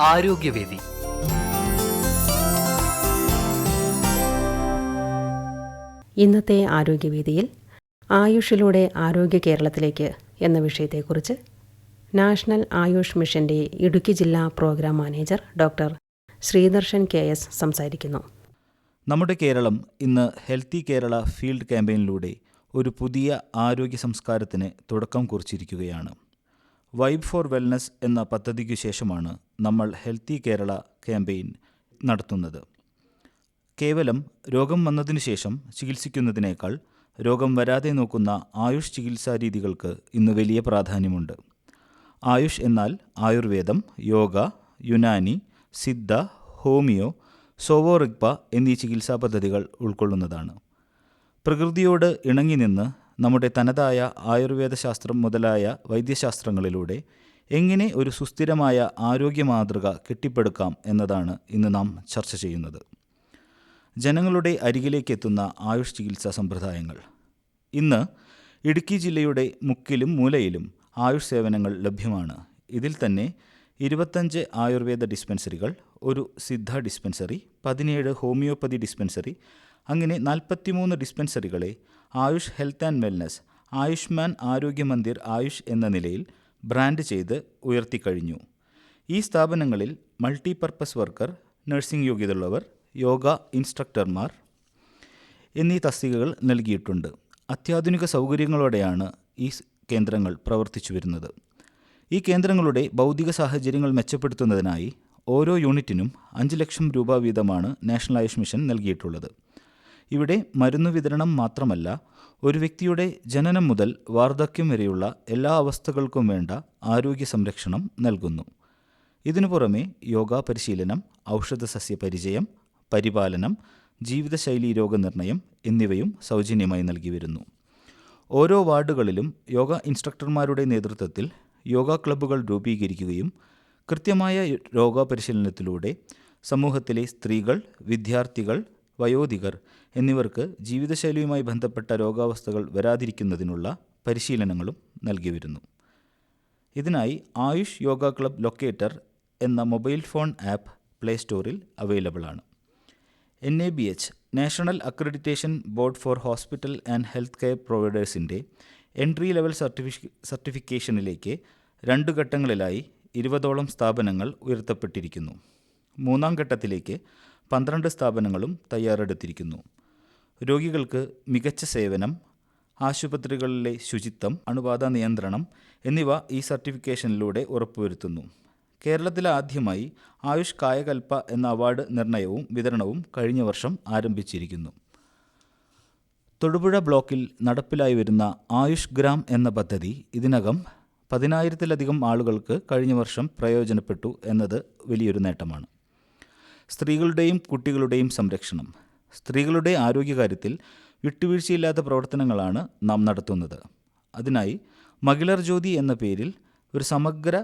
ആരോഗ്യവേദി. ഇന്നത്തെ ആരോഗ്യവേദിയിൽ ആയുഷിലൂടെ ആരോഗ്യ കേരളത്തിലേക്ക് എന്ന വിഷയത്തെക്കുറിച്ച് നാഷണൽ ആയുഷ് മിഷന്റെ ഇടുക്കി ജില്ലാ programme manager doctor Sreedarshan KS സംസാരിക്കുന്നു. നമ്മുടെ കേരളം ഇന്ന് ഹെൽത്തി കേരള ഫീൽഡ് ക്യാമ്പയിനിലൂടെ ഒരു പുതിയ ആരോഗ്യ സംസ്കാരത്തിന് തുടക്കം കുറിച്ചിരിക്കുകയാണ്. വൈബ് ഫോർ വെൽനസ് എന്ന പദ്ധതിക്കു ശേഷമാണ് നമ്മൾ ഹെൽത്തി കേരള ക്യാമ്പയിൻ നടത്തുന്നത്. കേവലം രോഗം വന്നതിനു ശേഷം ചികിത്സിക്കുന്നതിനേക്കാൾ രോഗം വരാതെ നോക്കുന്ന ആയുഷ് ചികിത്സാ രീതികൾക്ക് ഇന്ന് വലിയ പ്രാധാന്യമുണ്ട്. ആയുഷ് എന്നാൽ ആയുർവേദം, യോഗ, യുനാനി, സിദ്ധ, ഹോമിയോ, സോവോറിഗ്പ എന്നീ ചികിത്സാ പദ്ധതികൾ ഉൾക്കൊള്ളുന്നതാണ്. പ്രകൃതിയോട് ഇണങ്ങി നിന്ന് നമ്മുടെ തനതായ ആയുർവേദശാസ്ത്രം മുതലായ വൈദ്യശാസ്ത്രങ്ങളിലൂടെ എങ്ങനെ ഒരു സുസ്ഥിരമായ ആരോഗ്യ മാതൃക കെട്ടിപ്പടുക്കാം എന്നതാണ് ഇന്ന് നാം ചർച്ച ചെയ്യുന്നത്. ജനങ്ങളുടെ അരികിലേക്കെത്തുന്ന ആയുഷ് ചികിത്സാ സമ്പ്രദായങ്ങൾ. ഇന്ന് ഇടുക്കി ജില്ലയുടെ മുക്കിലും മൂലയിലും ആയുഷ് സേവനങ്ങൾ ലഭ്യമാണ്. ഇതിൽ തന്നെ 25 ആയുർവേദ ഡിസ്പെൻസറികൾ, ഒരു സിദ്ധ ഡിസ്പെൻസറി, 17 ഹോമിയോപ്പതി ഡിസ്പെൻസറി, അങ്ങനെ 43 ഡിസ്പെൻസറികളെ AYUSH health and wellness, Ayushman Arogya Mandir Ayush എന്ന നിലയിൽ ബ്രാൻഡ് ചെയ്ത് ഉയർത്തിക്കഴിഞ്ഞു. ഈ സ്ഥാപനങ്ങളിൽ മൾട്ടിപർപ്പസ് വർക്കർ, നഴ്സിംഗ് യോഗ്യതയുള്ളവർ, യോഗ ഇൻസ്ട്രക്ടർമാർ എന്നീ തസ്തികകൾ നൽകിയിട്ടുണ്ട്. അത്യാധുനിക സൗകര്യങ്ങളോടെയാണ് ഈ കേന്ദ്രങ്ങൾ പ്രവർത്തിച്ചു വരുന്നത്. ഈ കേന്ദ്രങ്ങളുടെ ഭൗതിക സാഹചര്യങ്ങൾ മെച്ചപ്പെടുത്തുന്നതിനായി ഓരോ യൂണിറ്റിനും 5 ലക്ഷം രൂപ വീതമാണ് നാഷണൽ ആയുഷ് മിഷൻ നൽകിയിട്ടുള്ളത്. ഇവിടെ മരുന്ന് വിതരണം മാത്രമല്ല, ഒരു വ്യക്തിയുടെ ജനനം മുതൽ വാർദ്ധക്യം വരെയുള്ള എല്ലാ അവസ്ഥകൾക്കും വേണ്ട ആരോഗ്യ സംരക്ഷണം നൽകുന്നു. ഇതിനു പുറമെ യോഗ പരിശീലനം, ഔഷധസസ്യ പരിചയം, പരിപാലനം, ജീവിതശൈലി രോഗനിർണയം എന്നിവയും സൗജന്യമായി നൽകി വരുന്നു. ഓരോ വാർഡുകളിലും യോഗ ഇൻസ്ട്രക്ടർമാരുടെ നേതൃത്വത്തിൽ യോഗ ക്ലബ്ബുകൾ രൂപീകരിക്കുകയും കൃത്യമായ യോഗ പരിശീലനത്തിലൂടെ സമൂഹത്തിലെ സ്ത്രീകൾ, വിദ്യാർത്ഥികൾ, വയോധികർ എന്നിവർക്ക് ജീവിതശൈലിയുമായി ബന്ധപ്പെട്ട രോഗാവസ്ഥകൾ വരാതിരിക്കുന്നതിനുള്ള പരിശീലനങ്ങളും നൽകി വരുന്നു. ഇതിനായി ആയുഷ് യോഗ ക്ലബ് ലൊക്കേറ്റർ എന്ന മൊബൈൽ ഫോൺ ആപ്പ് പ്ലേ സ്റ്റോറിൽ അവൈലബിൾ ആണ്. NABH national accreditation board for hospital and health care പ്രൊവൈഡേഴ്സിൻ്റെ എൻട്രി ലെവൽ സർട്ടിഫിക്കേഷനിലേക്ക് 2 ഘട്ടങ്ങളിലായി 20ഓളം സ്ഥാപനങ്ങൾ ഉയർത്തപ്പെട്ടിരിക്കുന്നു. 3ാം ഘട്ടത്തിലേക്ക് 12 സ്ഥാപനങ്ങളും തയ്യാറെടുത്തിരിക്കുന്നു. രോഗികൾക്ക് മികച്ച സേവനം, ആശുപത്രികളിലെ ശുചിത്വം, അണുബാധ നിയന്ത്രണം എന്നിവ ഈ സർട്ടിഫിക്കേഷനിലൂടെ ഉറപ്പുവരുത്തുന്നു. കേരളത്തിലെ ആദ്യമായി ആയുഷ് കായകൽപ്പ എന്ന അവാർഡ് നിർണയവും വിതരണവും കഴിഞ്ഞ വർഷം ആരംഭിച്ചിരിക്കുന്നു. തൊടുപുഴ ബ്ലോക്കിൽ നടപ്പിലായി വരുന്ന ആയുഷ് ഗ്രാം എന്ന പദ്ധതി ഇതിനകം 10,000-ലധികം ആളുകൾക്ക് കഴിഞ്ഞ വർഷം പ്രയോജനപ്പെട്ടു എന്നത് വലിയൊരു നേട്ടമാണ്. സ്ത്രീകളുടെയും കുട്ടികളുടെയും സംരക്ഷണം. സ്ത്രീകളുടെ ആരോഗ്യകാര്യത്തിൽ വിട്ടുവീഴ്ചയില്ലാത്ത പ്രവർത്തനങ്ങളാണ് നാം നടത്തുന്നത്. അതിനായി മഹിളർ ജ്യോതി എന്ന പേരിൽ ഒരു സമഗ്ര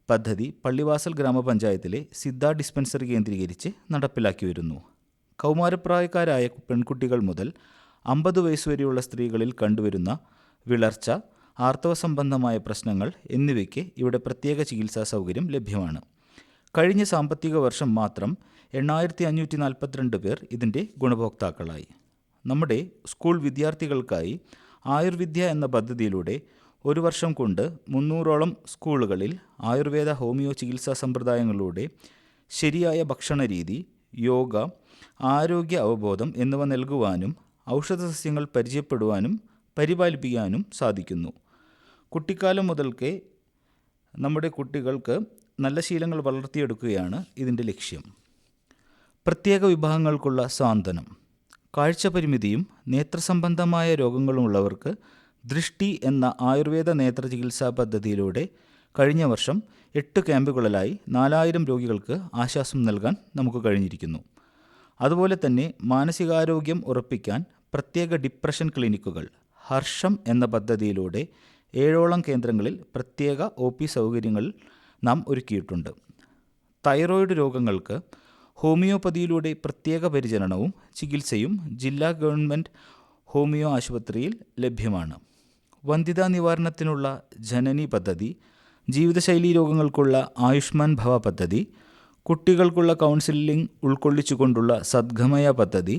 പദ്ധതി പള്ളിവാസൽ ഗ്രാമപഞ്ചായത്തിലെ സിദ്ധ ഡിസ്പെൻസറി കേന്ദ്രീകരിച്ച് നടപ്പിലാക്കി വരുന്നു. കൗമാരപ്രായക്കാരായ പെൺകുട്ടികൾ മുതൽ 50 വയസ്സുവരെയുള്ള സ്ത്രീകളിൽ കണ്ടുവരുന്ന വിളർച്ച, ആർത്തവ സംബന്ധമായ പ്രശ്നങ്ങൾ എന്നിവയ്ക്ക് ഇവിടെ പ്രത്യേക ചികിത്സാ സൗകര്യം ലഭ്യമാണ്. കഴിഞ്ഞ സാമ്പത്തിക വർഷം മാത്രം 8,542 പേർ ഇതിൻ്റെ ഗുണഭോക്താക്കളായി. നമ്മുടെ സ്കൂൾ വിദ്യാർത്ഥികൾക്കായി ആയുർവിദ്യ എന്ന പദ്ധതിയിലൂടെ ഒരു വർഷം കൊണ്ട് 300ഓളം സ്കൂളുകളിൽ ആയുർവേദ, ഹോമിയോ ചികിത്സാ സമ്പ്രദായങ്ങളിലൂടെ ശരിയായ ഭക്ഷണരീതി, യോഗ, ആരോഗ്യ അവബോധം എന്നിവ നൽകുവാനും ഔഷധസസ്യങ്ങൾ പരിചയപ്പെടുവാനും പരിപാലിപ്പിക്കാനും സാധിക്കുന്നു. കുട്ടിക്കാലം മുതൽക്കേ നമ്മുടെ കുട്ടികൾക്ക് നല്ല ശീലങ്ങൾ വളർത്തിയെടുക്കുകയാണ് ഇതിൻ്റെ ലക്ഷ്യം. പ്രത്യേക വിഭാഗങ്ങൾക്കുള്ള സാന്ത്വനം. കാഴ്ചപരിമിതിയും നേത്രസംബന്ധമായ രോഗങ്ങളുമുള്ളവർക്ക് ദൃഷ്ടി എന്ന ആയുർവേദ നേത്ര ചികിത്സാ പദ്ധതിയിലൂടെ കഴിഞ്ഞ വർഷം 8 ക്യാമ്പുകളിലായി 4,000 രോഗികൾക്ക് ആശ്വാസം നൽകാൻ നമുക്ക് കഴിഞ്ഞിരിക്കുന്നു. അതുപോലെ തന്നെ മാനസികാരോഗ്യം ഉറപ്പിക്കാൻ പ്രത്യേക ഡിപ്രഷൻ ക്ലിനിക്കുകൾ ഹർഷം എന്ന പദ്ധതിയിലൂടെ 7ഓളം കേന്ദ്രങ്ങളിൽ പ്രത്യേക OP സൗകര്യങ്ങൾ നാം ഒരുക്കിയിട്ടുണ്ട്. തൈറോയിഡ് രോഗങ്ങൾക്ക് ഹോമിയോപ്പതിയിലൂടെ പ്രത്യേക പരിചരണവും ചികിത്സയും ജില്ലാ ഗവൺമെൻറ് ഹോമിയോ ആശുപത്രിയിൽ ലഭ്യമാണ്. വന്ധ്യതാ നിവാരണത്തിനുള്ള ജനനി പദ്ധതി, ജീവിതശൈലീ രോഗങ്ങൾക്കുള്ള ആയുഷ്മാൻ ഭവ പദ്ധതി, കുട്ടികൾക്കുള്ള കൗൺസിലിംഗ് ഉൾക്കൊള്ളിച്ചുകൊണ്ടുള്ള സദ്ഗമയ പദ്ധതി,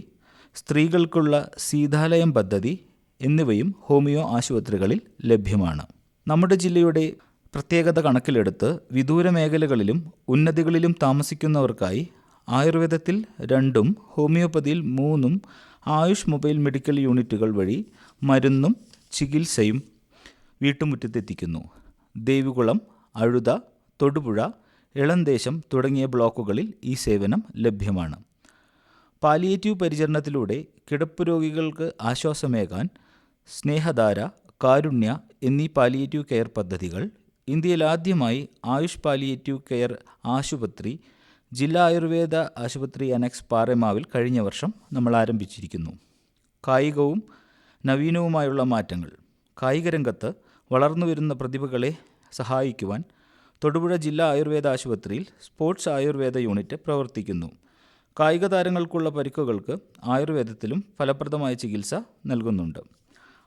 സ്ത്രീകൾക്കുള്ള സീതാലയം പദ്ധതി എന്നിവയും ഹോമിയോ ആശുപത്രികളിൽ ലഭ്യമാണ്. നമ്മുടെ ജില്ലയുടെ പ്രത്യേകത കണക്കിലെടുത്ത് വിദൂര മേഖലകളിലും ഉന്നതികളിലും താമസിക്കുന്നവർക്കായി ആയുർവേദത്തിൽ 2ഉം ഹോമിയോപ്പതിയിൽ 3ഉം ആയുഷ് മൊബൈൽ മെഡിക്കൽ യൂണിറ്റുകൾ വഴി മരുന്നും ചികിത്സയും വീട്ടുമുറ്റത്തെത്തിക്കുന്നു. ദേവികുളം, അഴുത, തൊടുപുഴ, ഇളന്തേശം തുടങ്ങിയ ബ്ലോക്കുകളിൽ ഈ സേവനം ലഭ്യമാണ്. പാലിയേറ്റീവ് പരിചരണത്തിലൂടെ കിടപ്പ് രോഗികൾക്ക് ആശ്വാസമേകാൻ സ്നേഹധാര, കാരുണ്യ എന്നീ പാലിയേറ്റീവ് കെയർ പദ്ധതികൾ ഇന്ത്യയിൽ ആദ്യമായി ആയുഷ് പാലിയേറ്റീവ് കെയർ ആശുപത്രി ജില്ലാ ആയുർവേദ ആശുപത്രി അനക്സ് പാറേമാവിൽ കഴിഞ്ഞ വർഷം നമ്മൾ ആരംഭിച്ചിരിക്കുന്നു. കായികവും നവീനവുമായുള്ള മാറ്റങ്ങൾ. കായിക രംഗത്ത് വളർന്നുവരുന്ന പ്രതിഭകളെ സഹായിക്കുവാൻ തൊടുപുഴ ജില്ലാ ആയുർവേദ ആശുപത്രിയിൽ സ്പോർട്സ് ആയുർവേദ യൂണിറ്റ് പ്രവർത്തിക്കുന്നു. കായിക താരങ്ങൾക്കുള്ള പരിക്കുകൾക്ക് ആയുർവേദത്തിലും ഫലപ്രദമായ ചികിത്സ നൽകുന്നുണ്ട്.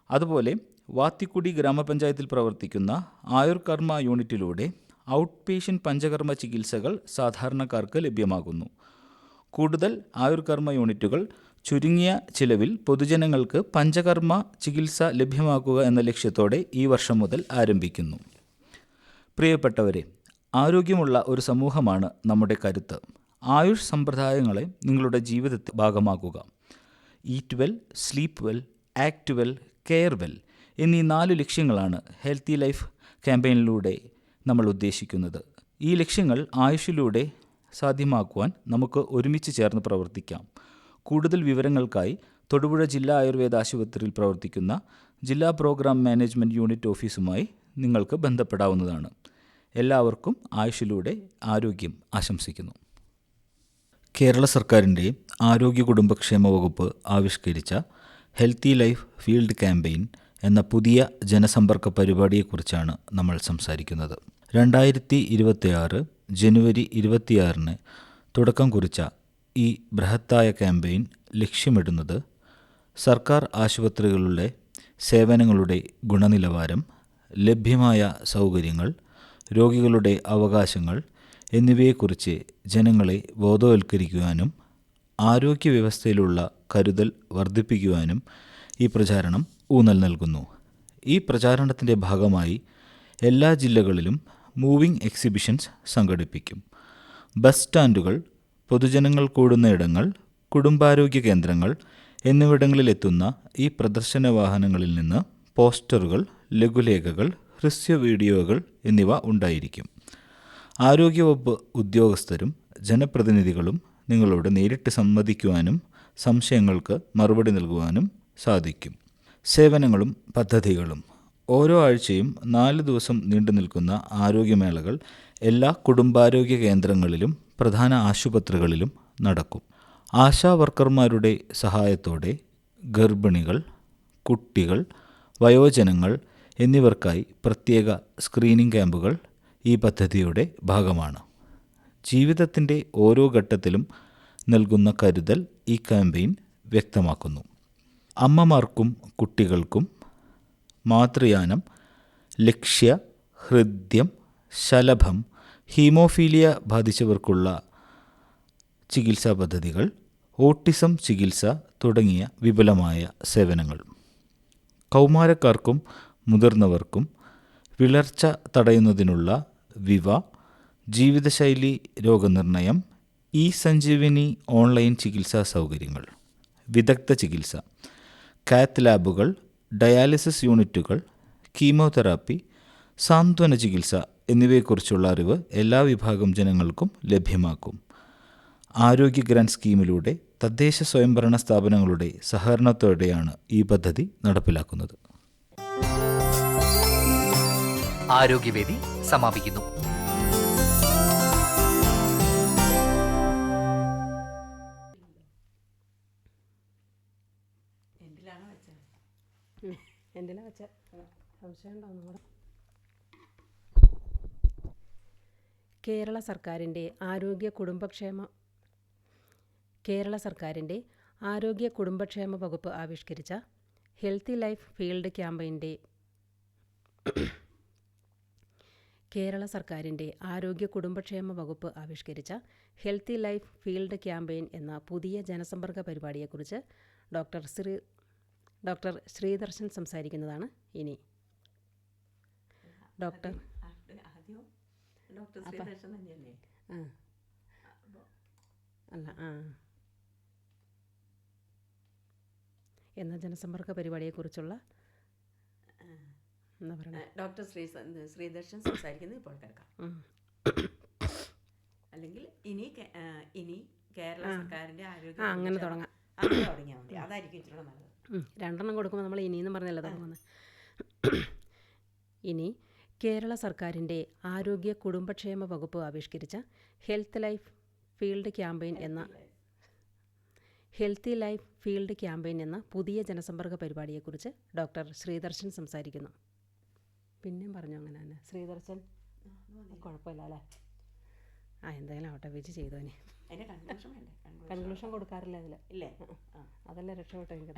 അതുപോലെ വാത്തിക്കുടി ഗ്രാമപഞ്ചായത്തിൽ പ്രവർത്തിക്കുന്ന ആയുർകർമ്മ യൂണിറ്റിലൂടെ ഔട്ട് പേഷ്യൻ്റ് പഞ്ചകർമ്മ ചികിത്സകൾ സാധാരണക്കാർക്ക് ലഭ്യമാകുന്നു. കൂടുതൽ ആയുർകർമ്മ യൂണിറ്റുകൾ ചുരുങ്ങിയ ചിലവിൽ പൊതുജനങ്ങൾക്ക് പഞ്ചകർമ്മ ചികിത്സ ലഭ്യമാക്കുക എന്ന ലക്ഷ്യത്തോടെ ഈ വർഷം മുതൽ ആരംഭിക്കുന്നു. പ്രിയപ്പെട്ടവരെ, ആരോഗ്യമുള്ള ഒരു സമൂഹമാണ് നമ്മുടെ കരുത്ത്. ആയുഷ് സമ്പ്രദായങ്ങളെ നിങ്ങളുടെ ജീവിതത്തിൽ ഭാഗമാക്കുക. Eat well, sleep well, act well, care well എന്നീ 4 ലക്ഷ്യങ്ങളാണ് ഹെൽത്തി ലൈഫ് ക്യാമ്പയിനിലൂടെ നമ്മൾ ഉദ്ദേശിക്കുന്നത്. ഈ ലക്ഷ്യങ്ങൾ ആയുഷിലൂടെ സാധ്യമാക്കുവാൻ നമുക്ക് ഒരുമിച്ച് ചേർന്ന് പ്രവർത്തിക്കാം. കൂടുതൽ വിവരങ്ങൾക്കായി തൊടുപുഴ ജില്ലാ ആയുർവേദ ആശുപത്രിയിൽ പ്രവർത്തിക്കുന്ന ജില്ലാ പ്രോഗ്രാം മാനേജ്മെൻറ്റ് യൂണിറ്റ് ഓഫീസുമായി നിങ്ങൾക്ക് ബന്ധപ്പെടാവുന്നതാണ്. എല്ലാവർക്കും ആയുഷിലൂടെ ആരോഗ്യം ആശംസിക്കുന്നു. കേരള സർക്കാരിൻ്റെ ആരോഗ്യ കുടുംബക്ഷേമ വകുപ്പ് ആവിഷ്കരിച്ച ഹെൽത്തി ലൈഫ് ഫീൽഡ് ക്യാമ്പയിൻ എന്ന പുതിയ ജനസമ്പർക്ക പരിപാടിയെക്കുറിച്ചാണ് നമ്മൾ സംസാരിക്കുന്നത്. 2026 ജനുവരി 26 തുടക്കം കുറിച്ച ഈ ബൃഹത്തായ ക്യാമ്പയിൻ ലക്ഷ്യമിടുന്നത് സർക്കാർ ആശുപത്രികളുടെ സേവനങ്ങളുടെ ഗുണനിലവാരം, ലഭ്യമായ സൗകര്യങ്ങൾ, രോഗികളുടെ അവകാശങ്ങൾ എന്നിവയെക്കുറിച്ച് ജനങ്ങളെ ബോധവൽക്കരിക്കുവാനും ആരോഗ്യവ്യവസ്ഥയിലുള്ള കരുതൽ വർദ്ധിപ്പിക്കുവാനും ഈ പ്രചാരണം ഊന്നൽ നൽകുന്നു. ഈ പ്രചാരണത്തിൻ്റെ ഭാഗമായി എല്ലാ ജില്ലകളിലും മൂവിംഗ് എക്സിബിഷൻസ് സംഘടിപ്പിക്കും. ബസ് സ്റ്റാൻഡുകൾ, പൊതുജനങ്ങൾ കൂടുന്ന ഇടങ്ങൾ, കുടുംബാരോഗ്യ കേന്ദ്രങ്ങൾ എന്നിവിടങ്ങളിലെത്തുന്ന ഈ പ്രദർശന വാഹനങ്ങളിൽ നിന്ന് പോസ്റ്ററുകൾ, ലഘുലേഖകൾ, ഹ്രസ്വ വീഡിയോകൾ എന്നിവ ഉണ്ടായിരിക്കും. ആരോഗ്യവകുപ്പ് ഉദ്യോഗസ്ഥരും ജനപ്രതിനിധികളും നിങ്ങളോട് നേരിട്ട് സംവദിക്കുവാനും സംശയങ്ങൾക്ക് മറുപടി നൽകുവാനും സാധിക്കും. സേവനങ്ങളും പദ്ധതികളും. ഓരോ ആഴ്ചയും 4 ദിവസം നീണ്ടു നിൽക്കുന്ന ആരോഗ്യമേളകൾ എല്ലാ കുടുംബാരോഗ്യ കേന്ദ്രങ്ങളിലും പ്രധാന ആശുപത്രികളിലും നടക്കും. ആശാ വർക്കർമാരുടെ സഹായത്തോടെ ഗർഭിണികൾ, കുട്ടികൾ, വയോജനങ്ങൾ എന്നിവർക്കായി പ്രത്യേക സ്ക്രീനിംഗ് ക്യാമ്പുകൾ ഈ പദ്ധതിയുടെ ഭാഗമാണ്. ജീവിതത്തിൻ്റെ ഓരോ ഘട്ടത്തിലും നൽകുന്ന കരുതൽ ഈ ക്യാമ്പയിൻ വ്യക്തമാക്കുന്നു. അമ്മമാർക്കും കുട്ടികൾക്കും മാതൃയാനം, ലക്ഷ്യ, ഹൃദ്യം, ശലഭം, ഹീമോഫീലിയ ബാധിച്ചവർക്കുള്ള ചികിത്സാ പദ്ധതികൾ, ഓട്ടിസം ചികിത്സ തുടങ്ങിയ വിപുലമായ സേവനങ്ങൾ. കൗമാരക്കാർക്കും മുതിർന്നവർക്കും വിളർച്ച തടയുന്നതിനുള്ള വിവ, ജീവിതശൈലി രോഗനിർണയം, ഇ-സഞ്ജീവനി ഓൺലൈൻ ചികിത്സാ സൗകര്യങ്ങൾ, വിദഗ്ധ ചികിത്സ, കാത്ത് ലാബുകൾ, ഡയാലിസിസ് യൂണിറ്റുകൾ, കീമോതെറാപ്പി, സാന്ത്വന ചികിത്സ എന്നിവയെക്കുറിച്ചുള്ള അറിവ് എല്ലാ വിഭാഗം ജനങ്ങൾക്കും ലഭ്യമാക്കും. ആരോഗ്യ ഗ്രാന്റ് സ്കീമിലൂടെ തദ്ദേശ സ്വയംഭരണ സ്ഥാപനങ്ങളുടെ സഹകരണത്തോടെയാണ് ഈ പദ്ധതി നടപ്പിലാക്കുന്നത്. ആരോഗ്യവേദി സമാപിക്കുന്നു. കേരള സർക്കാരിൻ്റെ ആരോഗ്യ കുടുംബക്ഷേമ വകുപ്പ് ആവിഷ്കരിച്ച ഹെൽത്തി ലൈഫ് ഫീൽഡ് കേരള സർക്കാരിൻ്റെ ആരോഗ്യ കുടുംബക്ഷേമ വകുപ്പ് ആവിഷ്കരിച്ച ഹെൽത്തി ലൈഫ് ഫീൽഡ് ക്യാമ്പയിൻ എന്ന പുതിയ ജനസമ്പർക്ക പരിപാടിയെക്കുറിച്ച് ഡോക്ടർ ശ്രീദർശൻ സംസാരിക്കുന്നതാണ് ഇനി. ഡോക്ടർ ശ്രീദർശൻ തന്നെയല്ലേ? എന്ന ജനസമ്പർക്ക പരിപാടിയെക്കുറിച്ചുള്ള എന്താ പറയുക, ഡോക്ടർ ശ്രീദർശൻ സംസാരിക്കുന്നത് ഇപ്പോൾ കേൾക്കാം. അല്ലെങ്കിൽ ഇനി കേരള സർക്കാരിൻ്റെ ആരോഗ്യ അങ്ങനെ തുടങ്ങാം. അങ്ങനെ തുടങ്ങിയാൽ മതി, അതായിരിക്കും ഇച്ചിരി നല്ലത്. രണ്ടെണ്ണം കൊടുക്കുമ്പോൾ നമ്മൾ ഇനിയെന്ന് പറഞ്ഞല്ലോ തുടങ്ങുന്നത്. ഇനി കേരള സർക്കാരിൻ്റെ ആരോഗ്യ കുടുംബക്ഷേമ വകുപ്പ് ആവിഷ്കരിച്ച ഹെൽത്തി ലൈഫ് ഫീൽഡ് ക്യാമ്പയിൻ എന്ന പുതിയ ജനസമ്പർക്ക പരിപാടിയെക്കുറിച്ച് ഡോക്ടർ ശ്രീദർശൻ സംസാരിക്കുന്നു. പിന്നെയും പറഞ്ഞു അങ്ങനെ തന്നെ ശ്രീദർശൻ. കുഴപ്പമില്ല അല്ലേ? എന്തായാലും ആവട്ടെ, വെച്ച് ചെയ്തോനെ. അതിൻ്റെ കൺക്ലൂഷൻ വേണ്ടേ? കൺക്ലൂഷൻ കൊടുക്കാറില്ല അതിൽ. ഇല്ലേ? അതല്ലേ രക്ഷപ്പെട്ടു എനിക്ക്.